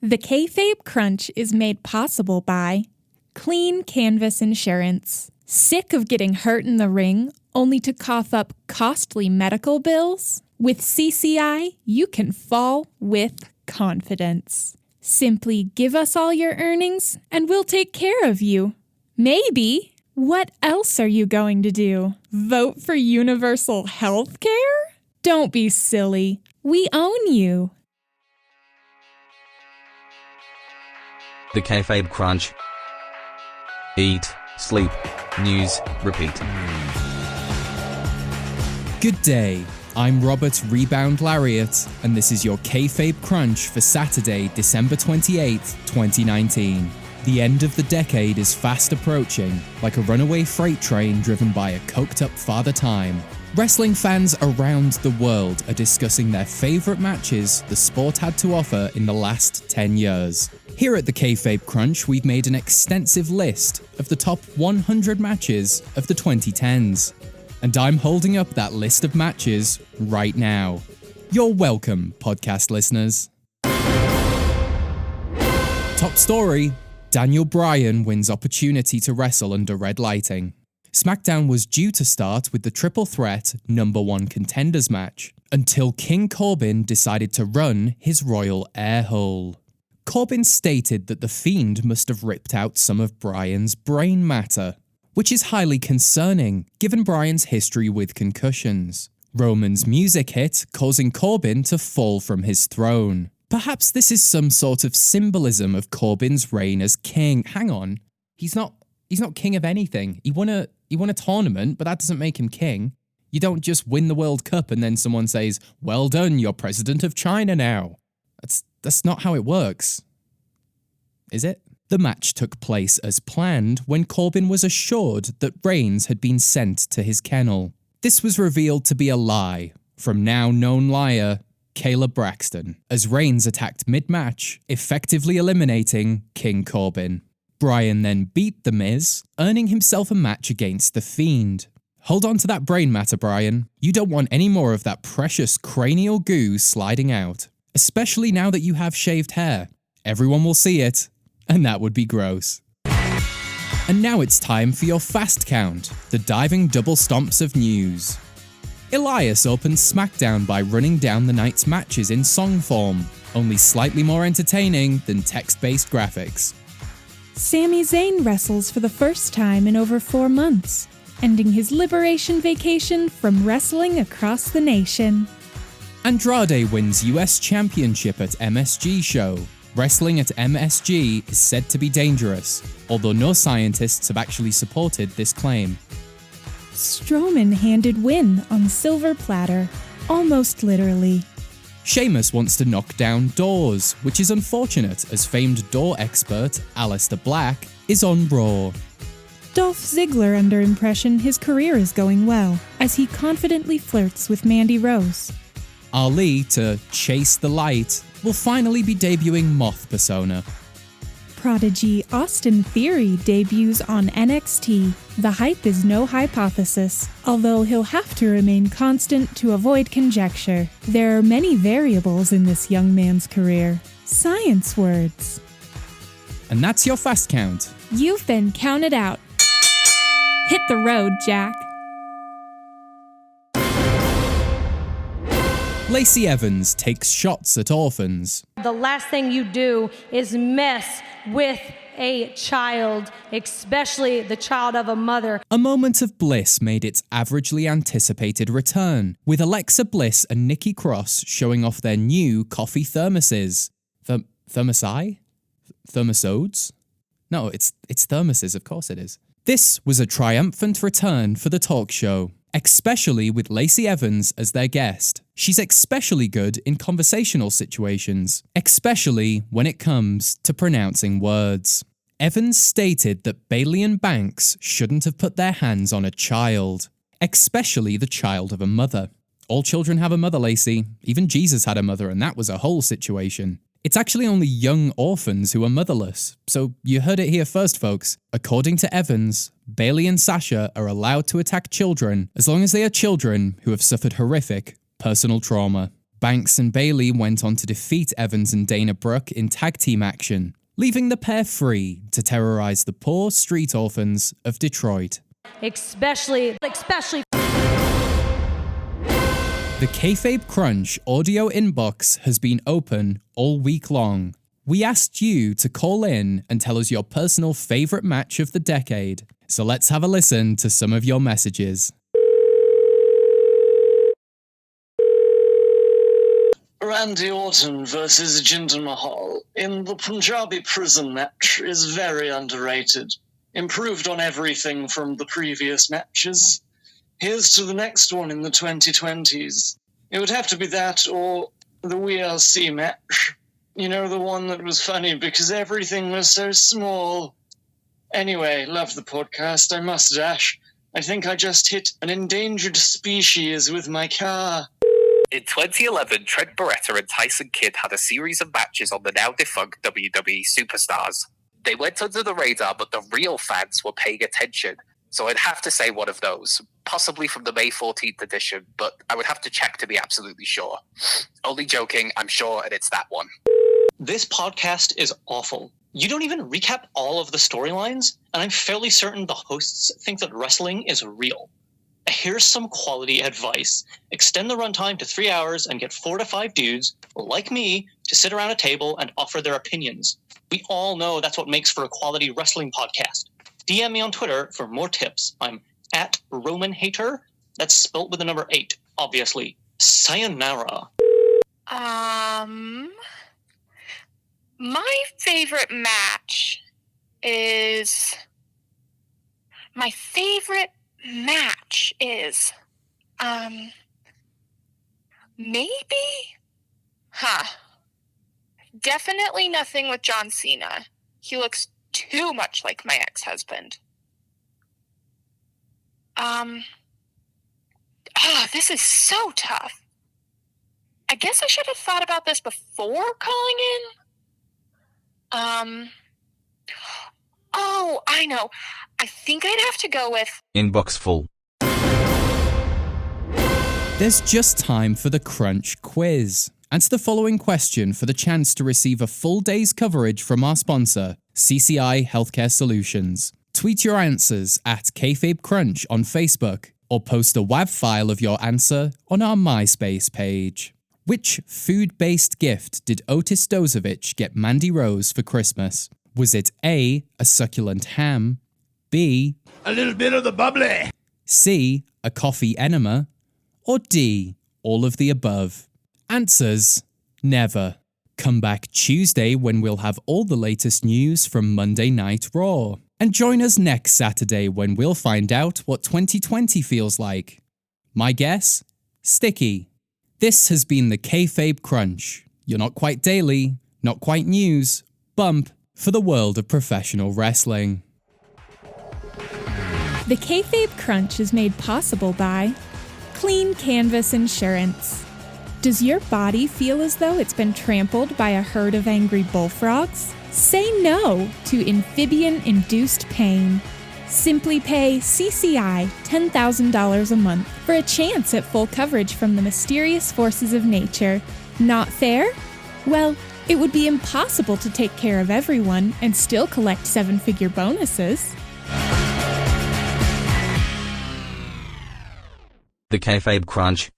The Kayfabe Crunch is made possible by Clean Canvas Insurance. Sick of getting hurt in the ring only to cough up costly medical bills? With CCI, you can fall with confidence. Simply give us all your earnings and we'll take care of you. Maybe. What else are you going to do? Vote for universal health care? Don't be silly. We own you. The Kayfabe Crunch. Eat, sleep, news, repeat. Good day, I'm Robert Rebound Lariat, and this is your Kayfabe Crunch for Saturday, December 28th, 2019. The end of the decade is fast approaching, like a runaway freight train driven by a coked-up Father Time. Wrestling fans around the world are discussing their favourite matches the sport had to offer in the last 10 years. Here at the Kayfabe Crunch, we've made an extensive list of the top 100 matches of the 2010s. And I'm holding up that list of matches right now. You're welcome, podcast listeners. Top story: Daniel Bryan wins opportunity to wrestle under red lighting. SmackDown was due to start with the triple threat number one contenders match, until King Corbin decided to run his royal air hole. Corbin stated that the Fiend must have ripped out some of Bryan's brain matter, which is highly concerning given Bryan's history with concussions. Roman's music hit, causing Corbin to fall from his throne. Perhaps this is some sort of symbolism of Corbin's reign as king. Hang on, he's not king of anything. He won a tournament, but that doesn't make him king. You don't just win the World Cup and then someone says, "Well done, you're president of China now." That's not how it works. Is it? The match took place as planned when Corbin was assured that Reigns had been sent to his kennel. This was revealed to be a lie from now known liar Kayla Braxton, as Reigns attacked mid-match, effectively eliminating King Corbin. Bryan then beat The Miz, earning himself a match against The Fiend. Hold on to that brain matter, Bryan. You don't want any more of that precious cranial goo sliding out. Especially now that you have shaved hair. Everyone will see it, and that would be gross. And now it's time for your fast count, the diving double stomps of news. Elias opens SmackDown by running down the night's matches in song form, only slightly more entertaining than text-based graphics. Sami Zayn wrestles for the first time in over 4 months, ending his liberation vacation from wrestling across the nation. Andrade wins US Championship at MSG show. Wrestling at MSG is said to be dangerous, although no scientists have actually supported this claim. Strowman handed win on silver platter, almost literally. Sheamus wants to knock down doors, which is unfortunate as famed door expert Aleister Black is on Raw. Dolph Ziggler under impression his career is going well, as he confidently flirts with Mandy Rose. Ali, to chase the light, will finally be debuting Moth Persona. Prodigy Austin Theory debuts on NXT. The hype is no hypothesis, although he'll have to remain constant to avoid conjecture. There are many variables in this young man's career. Science words. And that's your fast count. You've been counted out. Hit the road, Jack. Lacey Evans takes shots at orphans. The last thing you do is mess with a child, especially the child of a mother. A moment of bliss made its averagely anticipated return, with Alexa Bliss and Nikki Cross showing off their new coffee thermoses. Thermosodes? No, it's thermoses, of course it is. This was a triumphant return for the talk show, especially with Lacey Evans as their guest. She's especially good in conversational situations, especially when it comes to pronouncing words. Evans stated that Bailey and Banks shouldn't have put their hands on a child, especially the child of a mother. All children have a mother, Lacey. Even Jesus had a mother, and that was a whole situation. It's actually only young orphans who are motherless, so you heard it here first, folks. According to Evans, Bailey and Sasha are allowed to attack children as long as they are children who have suffered horrific personal trauma. Banks and Bailey went on to defeat Evans and Dana Brooke in tag team action, leaving the pair free to terrorize the poor street orphans of Detroit. Especially. The Kayfabe Crunch audio inbox has been open all week long. We asked you to call in and tell us your personal favourite match of the decade. So let's have a listen to some of your messages. Randy Orton versus Jinder Mahal in the Punjabi prison match is very underrated. Improved on everything from the previous matches. Here's to the next one in the 2020s. It would have to be that or the WLC match. You know, the one that was funny because everything was so small. Anyway, love the podcast. I must dash. I think I just hit an endangered species with my car. In 2011, Trent Beretta and Tyson Kidd had a series of matches on the now-defunct WWE Superstars. They went under the radar, but the real fans were paying attention, so I'd have to say one of those. Possibly from the May 14th edition, but I would have to check to be absolutely sure. Only joking, I'm sure, and it's that one. This podcast is awful. You don't even recap all of the storylines, and I'm fairly certain the hosts think that wrestling is real. Here's some quality advice. Extend the runtime to 3 hours and get 4 to 5 dudes, like me, to sit around a table and offer their opinions. We all know that's what makes for a quality wrestling podcast. DM me on Twitter for more tips. I'm at Roman Hater. That's spelt with the number 8, obviously. Sayonara. My favorite match is... Definitely nothing with John Cena. He looks too much like my ex-husband. This is so tough. I guess I should have thought about this before calling in. Oh, I know. I think I'd have to go with... Inbox full. There's just time for the Crunch quiz. Answer the following question for the chance to receive a full day's coverage from our sponsor, CCI Healthcare Solutions. Tweet your answers at Kayfabe Crunch on Facebook, or post a WAV file of your answer on our MySpace page. Which food-based gift did Otis Dozovich get Mandy Rose for Christmas? Was it A, a succulent ham, B, a little bit of the bubbly, C, a coffee enema, or D, all of the above? Answers: never. Come back Tuesday when we'll have all the latest news from Monday Night Raw. And join us next Saturday when we'll find out what 2020 feels like. My guess? Sticky. This has been the Kayfabe Crunch. You're not quite daily, not quite news, bump for the world of professional wrestling. The Kayfabe Crunch is made possible by Clean Canvas Insurance. Does your body feel as though it's been trampled by a herd of angry bullfrogs? Say no to amphibian-induced pain. Simply pay CCI $10,000 a month for a chance at full coverage from the mysterious forces of nature. Not fair? Well, it would be impossible to take care of everyone and still collect 7-figure bonuses. The Kayfabe Crunch.